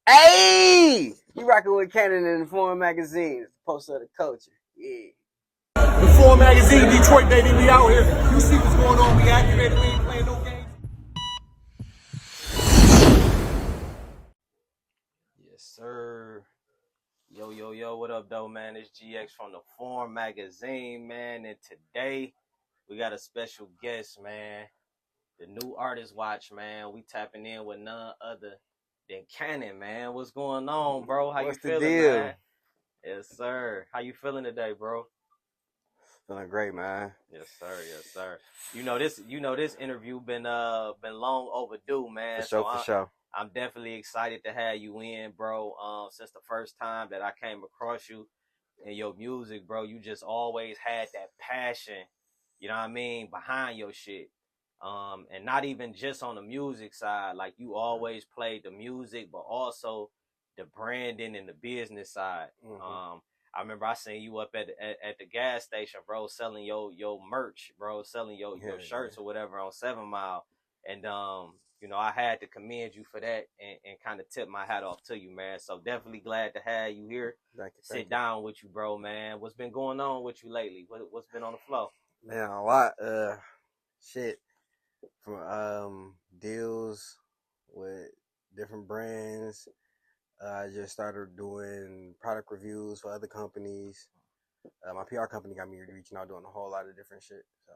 Hey, you rocking with Cannon in the Foreign Magazine. It's the poster of the culture. Yeah. The Four Magazine, Detroit, baby, we out here. You see what's going on, we activated, we ain't playing no games. Yes, sir. Yo, what up, though, man? It's GX from the Foreign Magazine, man. And today, we got a special guest, man. The new artist watch, man. We tapping in with none other than Cannon, man. What's going on, bro? How you What's the feeling, deal? man? Yes, sir. How you feeling today, bro? Feeling great, man. Yes, sir. Yes, sir. You know this interview been long overdue, man. For sure. I'm definitely excited to have you in, bro. Since the first time that I came across you and your music, bro, you just always had that passion, you know what I mean, behind your shit. And not even just on the music side, like you always played the music, but also the branding and the business side. Mm-hmm. I remember I seen you up at the gas station, bro, selling your merch, bro, selling your shirts or whatever on 7 Mile. And I had to commend you for that and kind of tip my hat off to you, man. So definitely glad to have you here. Sit down with you, bro, man. What's been going on with you lately? What's been on the flow? Man, a lot shit from deals with different brands. I just started doing product reviews for other companies. My PR company got me reaching out doing a whole lot of different shit. So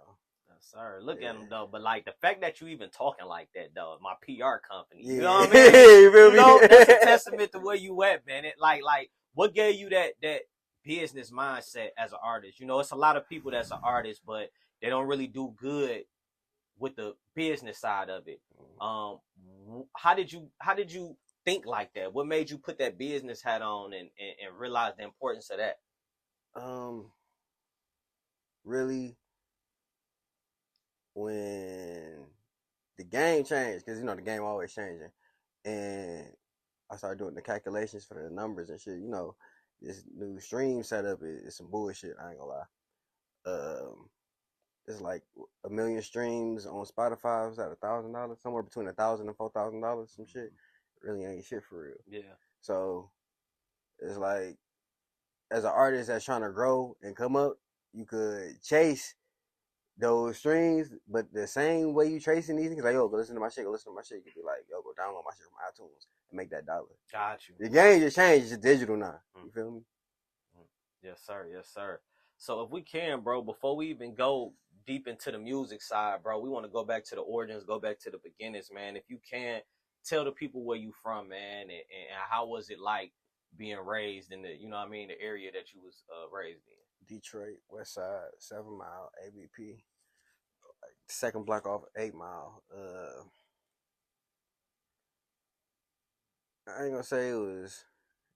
Yes, sir. Look at him though, but like the fact that you even talking like that though, my PR company, yeah. you know what I mean? You feel me? That's a testament to where you at, man. It like what gave you that business mindset as an artist? You know, it's a lot of people that's an artist, but they don't really do good with the business side of it. How did you think like that? What made you put that business hat on and realize the importance of that? Um, really, when the game changed, because the game always changing, and I started doing the calculations for the numbers and shit. This new stream setup is some bullshit. I ain't gonna lie. It's like 1 million streams on Spotify. Was that $1,000? Somewhere between $1,000 and $4,000. Some shit. Really ain't shit for real. Yeah. So it's like, as an artist that's trying to grow and come up, you could chase those streams, but the same way you chasing these things, like, yo, go listen to my shit, go listen to my shit. You could be like, yo, go download my shit from iTunes and make that dollar. Got you. The game just changed. It's just digital now. You feel me? Yes, sir. Yes, sir. So if we can, bro, before we even go deep into the music side, bro, we want to go back to the origins, go back to the beginnings, man. If you can, tell the people where you from, man, and how was it like being raised in the, you know what I mean, the area that you was raised in. Detroit, West Side, 7 Mile, ABP, second block off 8 Mile. I ain't gonna say it was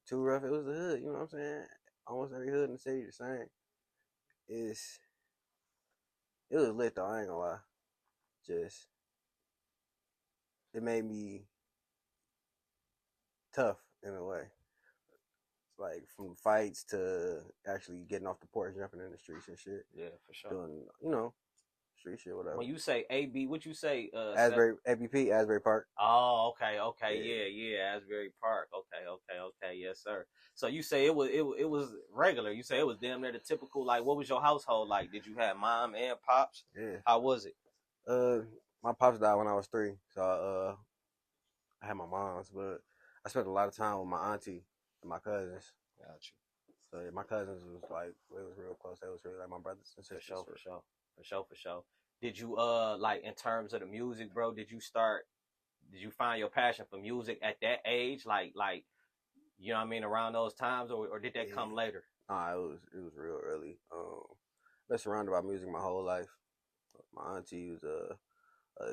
too rough. It was the hood, you know what I'm saying? Almost every hood in the city the same. It was lit though, I ain't gonna lie. Just, it made me tough in a way. Like, from fights to actually getting off the porch, jumping in the streets and shit. Yeah, for sure. Doing, street shit, whatever. When you say AB, what you say? ABP, Asbury Park. Oh, okay, yeah, Asbury Park. Okay, yes, sir. So you say it was regular. You say it was damn near the typical. Like, what was your household like? Did you have mom and pops? Yeah. How was it? My pops died when I was 3, so I had my mom's, but I spent a lot of time with my auntie and my cousins. Got you. So yeah, my cousins was like, it was real close. They was really like my brothers and sisters. For sure. Did you like, in terms of the music, bro? Did you find your passion for music at that age? Like you know what I mean, around those times, or did that come later? Nah, it was real early. Been surrounded by music my whole life. My auntie was a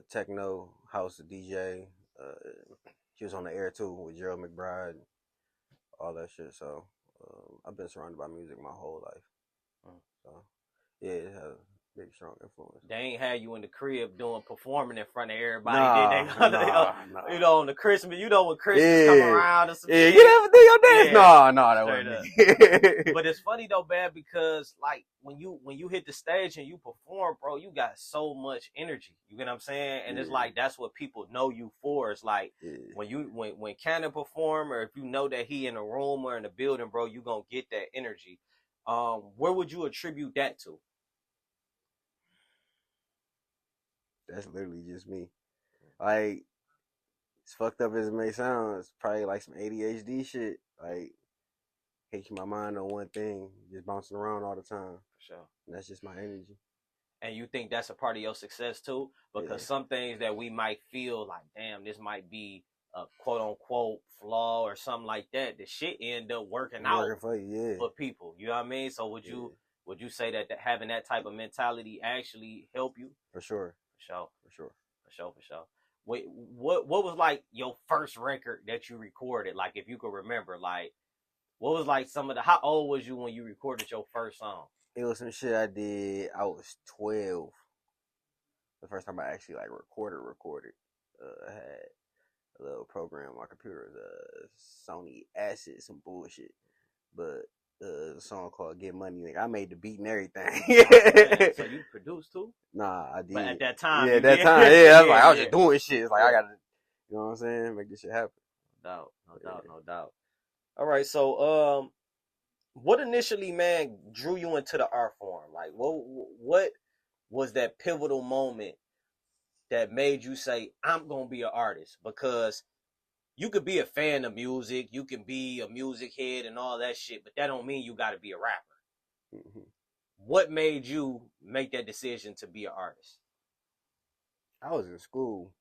techno house DJ. She was on the air too with Gerald McBride, all that shit. So I've been surrounded by music my whole life. So yeah, Big strong influence. They ain't had you in the crib performing in front of everybody. Nah. You know, on the Christmas, when Christmas come around and some shit. You never do your dance? Yeah. No, that wasn't me. But it's funny though, man, because like when you hit the stage and you perform, bro, you got so much energy. You get what I'm saying? And it's like that's what people know you for. It's like when Cannon perform, or if you know that he in a room or in a building, bro, you gonna get that energy. Where would you attribute that to? That's literally just me. Like, as fucked up as it may sound, it's probably like some ADHD shit. Like, can't keep my mind on one thing, just bouncing around all the time. For sure. And that's just my energy. And you think that's a part of your success too? Because some things that we might feel like, damn, this might be a quote unquote flaw or something like that, the shit end up working out for you, for people. You know what I mean? So would you say that having that type of mentality actually help you? For sure. For sure. Wait, what was like your first record that you recorded? Like, if you could remember, like, what was like how old was you when you recorded your first song? It was some shit I did. I was 12. The first time I actually like recorded. I had a little program on my computer, the Sony Acid, some bullshit. But a song called Get Money, nigga. I made the beat and everything. So you produced too? Nah, I did. But at that time, I was just doing shit. It's like I gotta, you know what I'm saying, make this shit happen. No doubt. All right, so what initially, man, drew you into the art form? Like, what was that pivotal moment that made you say, I'm gonna be an artist? Because you could be a fan of music, you can be a music head and all that shit, but that don't mean you got to be a rapper. Mm-hmm. What made you make that decision to be an artist? I was in school,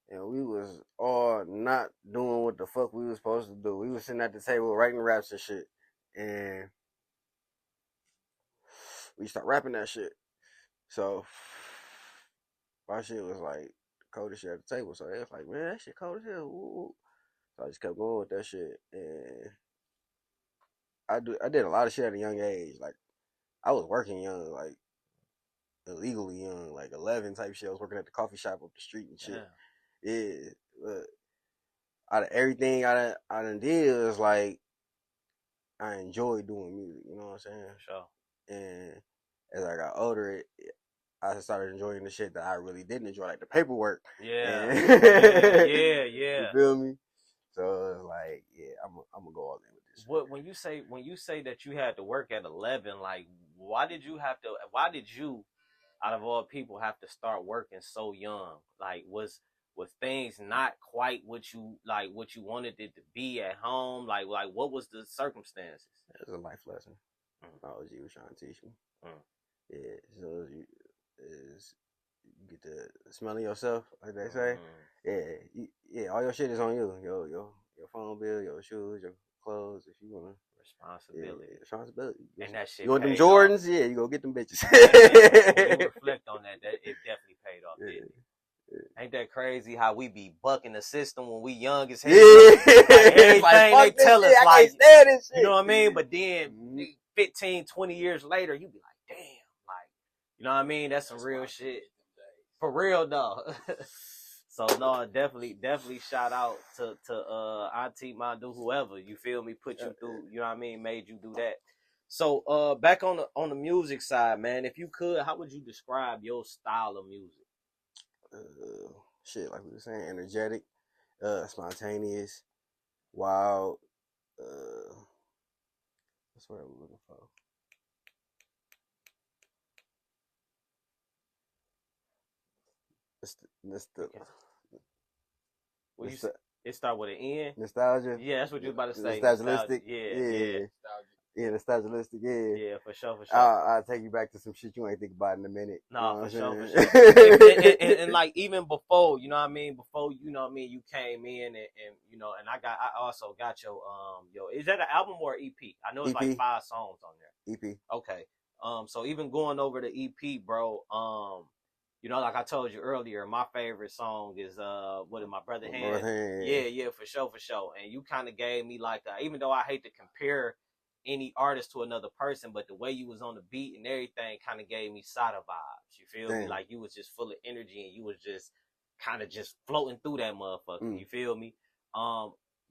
and we was all not doing what the fuck we was supposed to do. We was sitting at the table writing raps and shit, and we start rapping that shit. So my shit was like coldest shit at the table. So they was like, man, that shit cold as hell. Ooh. So I just kept going with that shit, and I did a lot of shit at a young age. Like, I was working young, like illegally young, like 11 type shit. I was working at the coffee shop up the street and shit. Yeah, but out of everything I done did, it was like I enjoyed doing music. You know what I'm saying? Sure. And as I got older, I started enjoying the shit that I really didn't enjoy, like the paperwork. Yeah. You feel me? So it's like, I'm gonna go all in with this. What when you say that you had to work at 11, like why did you, out of all people, have to start working so young? Like, was things not quite what you wanted it to be at home? Like what was the circumstances? It was a life lesson. Technology was trying to teach me. Yeah, so you get to smell yourself, like they say. Yeah, all your shit is on you. Your phone bill, your shoes, your clothes. If you wanna responsibility. And that shit. You want them Jordans? Off. Yeah, you go get them bitches. When you reflect on that, it definitely paid off. Yeah. Ain't that crazy how we be bucking the system when we young as hell? Yeah. Like, everything they tell us, like, you know what I mean? But then 15, 20 years later, you be like, damn, like, you know what I mean? That's some real shit. For real, though. So, no, definitely shout out to Auntie, Mandu, whoever, you feel me, put you through, you know what I mean, made you do that. So, back on the music side, man, if you could, how would you describe your style of music? Shit, like we were saying, energetic, spontaneous, wild, that's what I'm looking for. It start with an N? Nostalgia? Yeah, that's what you was about to say. Nostalgialistic? Yeah. Yeah, nostalgialistic, yeah. Yeah, for sure. I'll take you back to some shit you ain't think about in a minute. No, for sure. And like, even before, you know what I mean? Before, you know what I mean, you came in and you know, and I also got your, is that an album or EP? I know it's like 5 songs on there. EP. Okay. So even going over the EP, bro, you know, like I told you earlier, my favorite song is what in my brother hand. Yeah, for sure. And you kind of gave me like even though I hate to compare any artist to another person, but the way you was on the beat and everything kind of gave me Sada vibes. You feel me? Like you was just full of energy and you was just kind of just floating through that motherfucker. You feel me?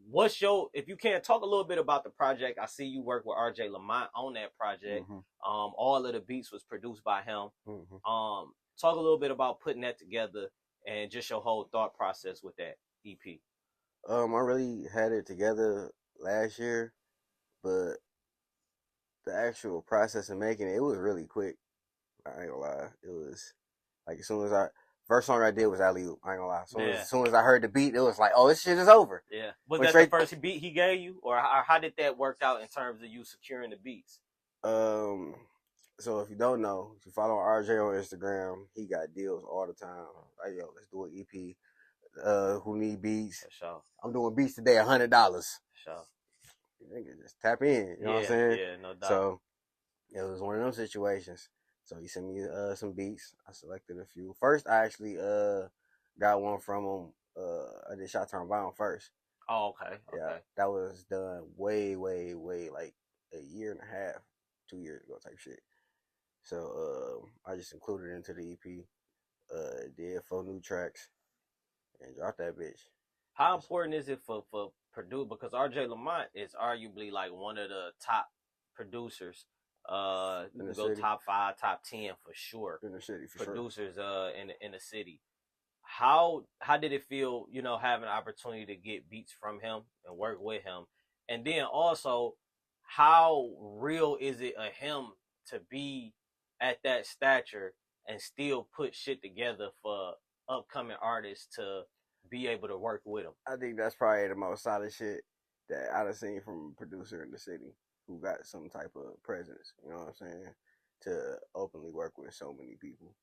What's your, if you can talk a little bit about the project? I see you work with RJ Lamont on that project. All of the beats was produced by him. Talk a little bit about putting that together and just your whole thought process with that EP. I really had it together last year, but the actual process of making it was really quick. I ain't gonna lie. It was like as soon as first song I did was Alley Oop. I ain't gonna lie. As soon as I heard the beat, it was like, oh, this shit is over. Yeah. Was that the first beat he gave you, or how did that work out in terms of you securing the beats? So if you don't know, if you follow RJ on Instagram, he got deals all the time. Like, yo, let's do an EP. Who need beats? For sure. I'm doing beats today, $100. For sure. Nigga, just tap in. You know what I'm saying? Yeah, no doubt. So it was one of those situations. So he sent me some beats. I selected a few. First, I actually got one from him. I did Shot Turn Violent first. Oh, okay. Yeah, that was done way like a year and a half, 2 years ago type shit. So I just included it into the EP. Did 4 new tracks and dropped that bitch. How important is it for Purdue? Because RJ Lamont is arguably like one of the top producers. You can go top 5, top 10 for sure. In the city, for producers in the city. How did it feel, you know, having an opportunity to get beats from him and work with him? And then also, how real is it of him to be at that stature and still put shit together for upcoming artists to be able to work with him? I think that's probably the most solid shit that I've seen from a producer in the city who got some type of presence, you know what I'm saying, to openly work with so many people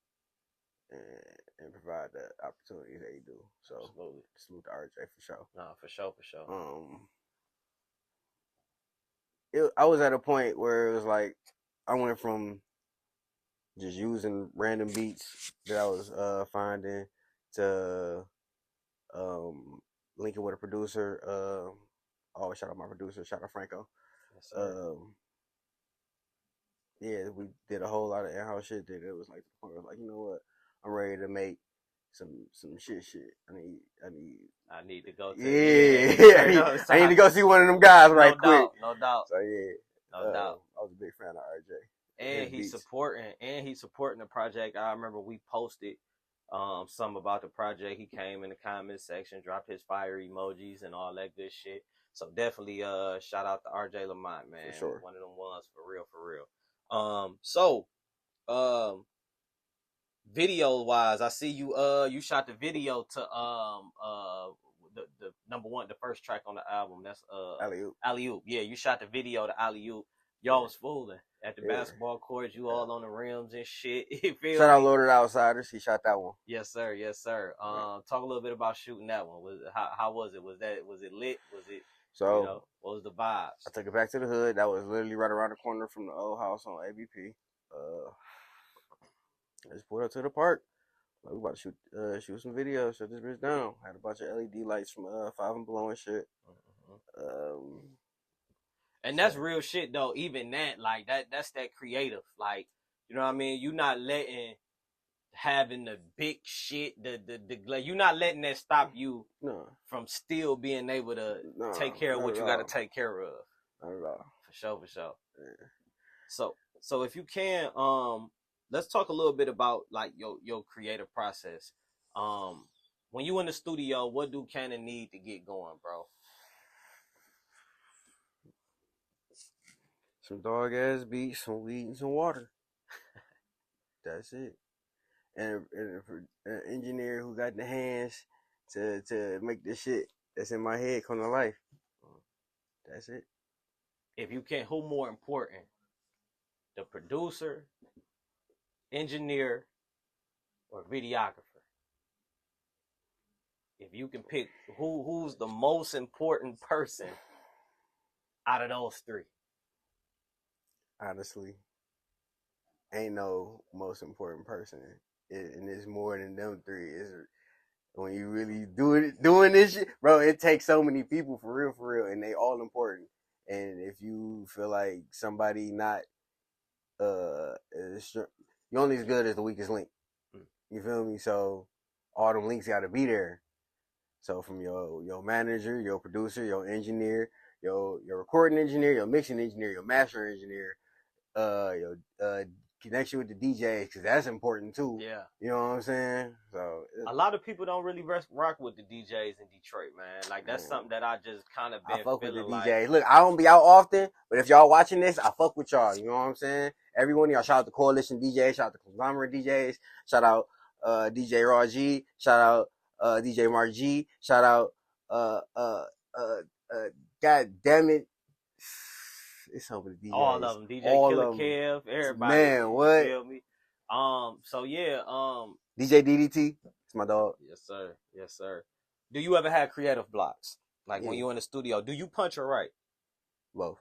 and provide the opportunities they do. So absolutely. Salute to RJ for sure. No, for sure. I was at a point where it was like I went from just using random beats that I was finding to linking with a producer. Always shout out my producer, shout out Franco. Yes, yeah, we did a whole lot of in-house shit that it was like the point where I was like, you know what, I'm ready to make some shit. I need to go to I need to go see one of them guys quick. No doubt. So yeah. No doubt. I was a big fan of RJ. And he's supporting the project. I remember we posted something about the project. He came in the comment section, dropped his fire emojis and all that good shit. So definitely shout out to RJ Lamont, man. For sure. One of them ones for real. Video wise, I see you shot the video to the number one, the first track on the album. That's Alley Oop. Yeah, you shot the video to Alley Oop. Y'all was fooling at the basketball court. You all on the rims and shit. Shout out Loaded Outsiders. He shot that one. Yes, sir. Talk a little bit about shooting that one. How was it? Was it lit? Was it? So, you know, what was the vibes? I took it back to the hood. That was literally right around the corner from the old house on ABP. I just pulled up to the park. Like, we about to shoot some videos. Shut this bitch down. Had a bunch of LED lights from 5 and Below and shit. And that's real shit though. Even that, like that's that creative. Like, you know what I mean? You not letting having the big shit, you're not letting that stop you from still being able to take care of what you got to take care of. Not at all. For sure. Yeah. So if you can, let's talk a little bit about like your creative process. When you in the studio, what do Cannon need to get going, bro? Some dog ass beats, some weed, and some water. That's it. And an engineer who got the hands to make the shit that's in my head come to life. That's it. If you can, who more important? The producer, engineer, or videographer? If you can pick who's the most important person out of those three. Honestly, ain't no most important person. And it's more than them three. It's when you really doing this shit, bro, it takes so many people for real, and they all important. And if you feel like somebody not you're only as good as the weakest link. You feel me? So all them links got to be there. So from your manager, your producer, your engineer, your recording engineer, your mixing engineer, your master engineer, your connection with the DJs, because that's important too. Yeah. You know what I'm saying? So a lot of people don't really rock with the DJs in Detroit, man. Like that's something that I just kind of been I fuck with the like, DJs. Look, I don't be out often, but if y'all watching this, I fuck with y'all. You know what I'm saying? Every one of y'all, shout out to Coalition DJs, shout out to Conglomerate DJs, shout out DJ Raw G, shout out DJ Mark G, shout out God damn it. It's some of the DJs. All of them. DJ Killer Kev, everybody. Man, what? You feel me? So yeah, DJ DDT, it's my dog. Yes, sir. Yes, sir. Do you ever have creative blocks? Like when you're in the studio, do you punch or write? Both.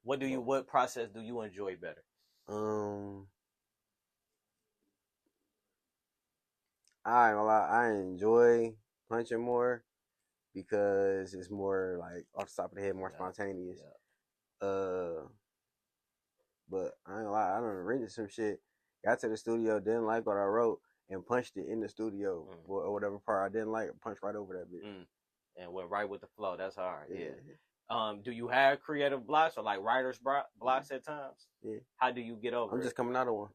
What process do you enjoy better? I enjoy punching more because it's more like off the top of the head, more spontaneous. Yeah. But I ain't gonna lie, I done written some shit, got to the studio, didn't like what I wrote, and punched it in the studio or whatever part I didn't like, punched right over that bitch. And went right with the flow. That's hard. Yeah. Do you have creative blocks or like writer's blocks at times? Yeah. How do you get over I'm just coming out of one.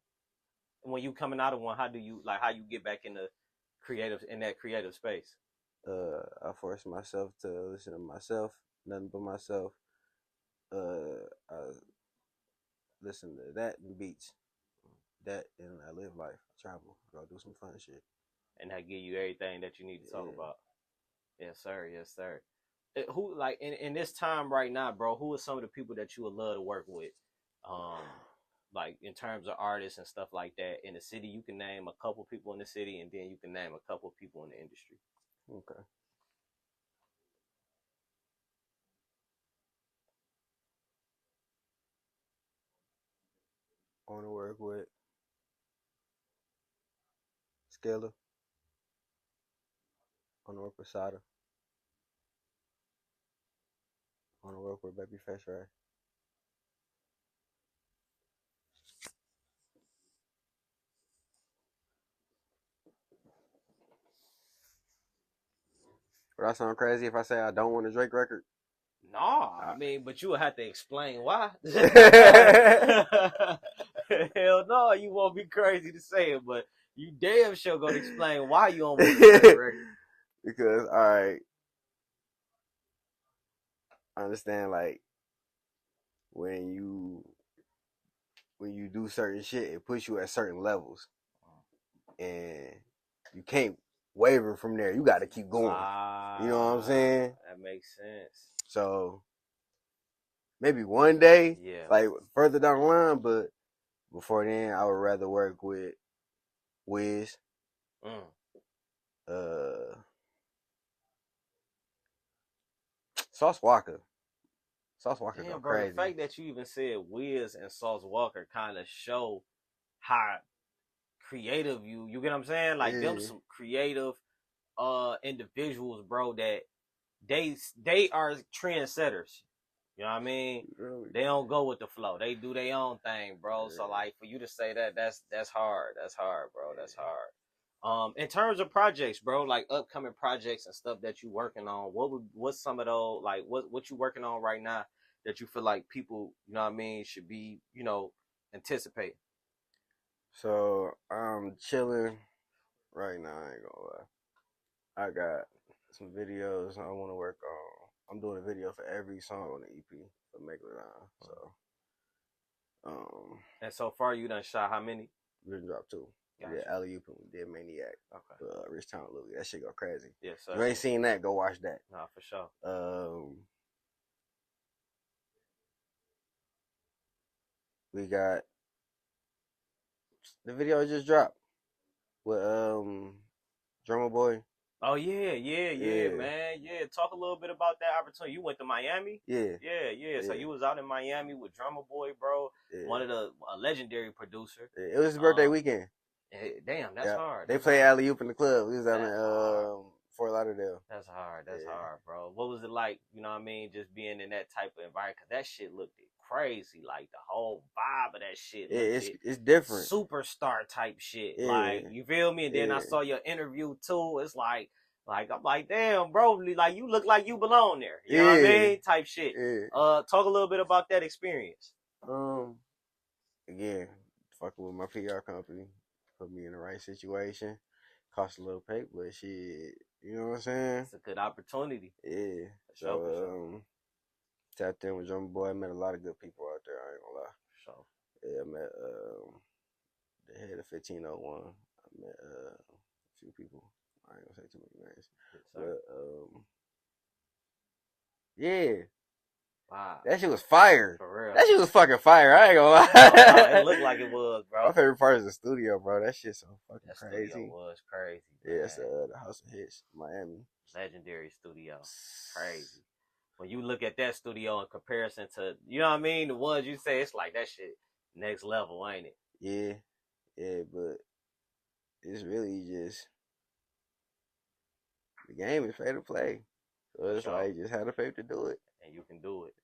When you coming out of one, how you get back in that creative space? I force myself to listen to myself, nothing but myself. I listen to that and beats. That and I live life, travel, go do some fun shit. And that give you everything that you need to talk about. Yes, sir. Yes, sir. Who like in this time right now, bro? Who are some of the people that you would love to work with? Like in terms of artists and stuff like that in the city. You can name a couple people in the city, and then you can name a couple people in the industry. Okay. I want to work with Skilla. I want to work with Sada. I want to work with Babyface Ray. Would I sound crazy if I say I don't want a Drake record? No, I mean, but you would have to explain why. Hell no, you won't be crazy to say it, but you damn sure gonna explain why you don't want a Drake record. Because, all right, I understand, like, when you do certain shit, it puts you at certain levels, and you can't waver from there. You got to keep going. You know what I'm saying? That makes sense. So maybe one day, like further down the line, but before then, I would rather work with Wiz. Sauce Walker. Sauce Walker go crazy. The fact that you even said Wiz and Sauce Walker kind of show how creative you get what I'm saying? Like them some creative individuals, bro, that they are trendsetters. You know what I mean? Really? They don't go with the flow. They do their own thing, bro. So like for you to say that's hard. That's hard, bro. That's hard. In terms of projects, bro, like upcoming projects and stuff that you working on, what's some of those, like what you working on right now that you feel like people, you know what I mean, should be, you know, anticipating? So I'm chilling right now, I ain't gonna lie. I got some videos I want to work on. I'm doing a video for every song on the EP for Megalodon. So and so far you done shot how many? We done dropped 2. Gotcha. We did Alley Oop and we did Maniac. Okay. Rich Town Louie. That shit go crazy. Yes, sir. You ain't seen that, go watch that. Nah, for sure. We got the video just dropped with Drummer Boy. Oh yeah, man. Yeah, talk a little bit about that opportunity. You went to Miami? Yeah. So you was out in Miami with Drummer Boy, bro. Yeah. One of a legendary producer. Yeah. It was his birthday weekend. Damn, that's hard. They played Alley Oop in the club. We was out in Fort Lauderdale. That's hard. That's Yeah. hard, bro. What was it like, you know what I mean, just being in that type of environment? Because that shit looked crazy. Like, the whole vibe of that shit looked It's different. superstar type shit. Yeah. Like, you feel me? And then I saw your interview, too. It's like, I'm like, damn, bro, like, you look like you belong there. You know what I mean? Type shit. Yeah. Talk a little bit about that experience. Again, fucking with my PR company, put me in the right situation. Cost a little pay, but shit, you know what I'm saying? It's a good opportunity. Yeah. For sure. Tapped in with Drummer Boy. I met a lot of good people out there. I ain't gonna lie. For sure. Yeah, I met the head of 1501. I met a few people. I ain't gonna say too many names, but yeah. Wow. That shit was fire. For real. That shit was fucking fire. I ain't gonna lie. It looked like it was, bro. My favorite part is the studio, bro. That shit's so fucking crazy. Studio was crazy. Yeah, it's the House of Hits, Miami. Legendary studio. Crazy. When you look at that studio in comparison to, you know what I mean, the ones you say, it's like that shit next level, ain't it? Yeah, but it's really just the game is pay to play. So it's like you just have the faith to do it. And you can do it.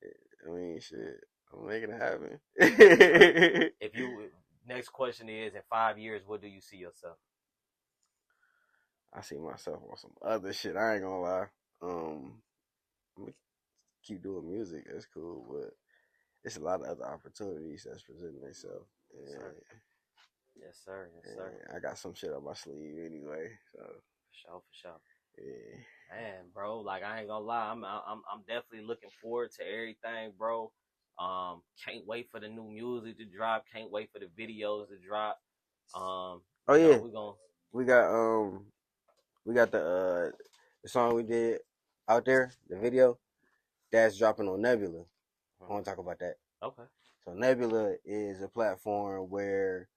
I mean, shit, I'm making it happen. If you, next question is, in 5 years, what do you see yourself? I see myself on some other shit. I ain't gonna lie. I'm gonna keep doing music. That's cool, but it's a lot of other opportunities that's presenting themselves. Yes, sir. Yes, sir. I got some shit up my sleeve anyway. So for sure. Yeah. Man, bro, like, I ain't gonna lie, I'm definitely looking forward to everything, bro. Can't wait for the new music to drop. Can't wait for the videos to drop. We got the song we did out there, the video that's dropping on Nebula. I want to talk about that. Okay. So Nebula is a platform where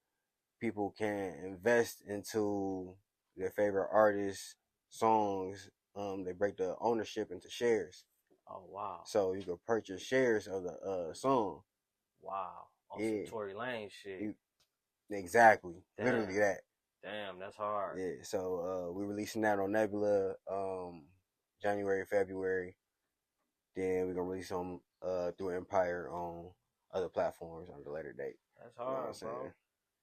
people can invest into their favorite artists' songs. They break the ownership into shares. Oh, wow. So you can purchase shares of the song. Wow. On some Tory Lane shit. Exactly. Damn. Literally that. Damn, that's hard. Yeah. So we're releasing that on Nebula January, February. Then we're gonna release them through Empire on other platforms on the later date. That's hard, you know bro.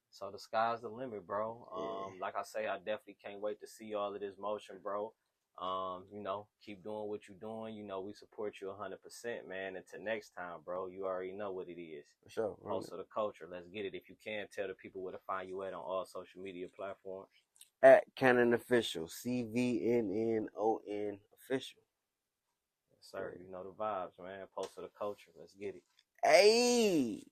So the sky's the limit, bro. Like I say, I definitely can't wait to see all of this motion, bro. You know, keep doing what you're doing. You know, we support you 100%, man. Until next time, bro, you already know what it is. For sure. Pulse of the Culture. Let's get it. If you can, tell the people where to find you at on all social media platforms. At Cannon Official. CVNNON Official. Yes, sir. You know the vibes, man. Pulse of the Culture. Let's get it. Hey!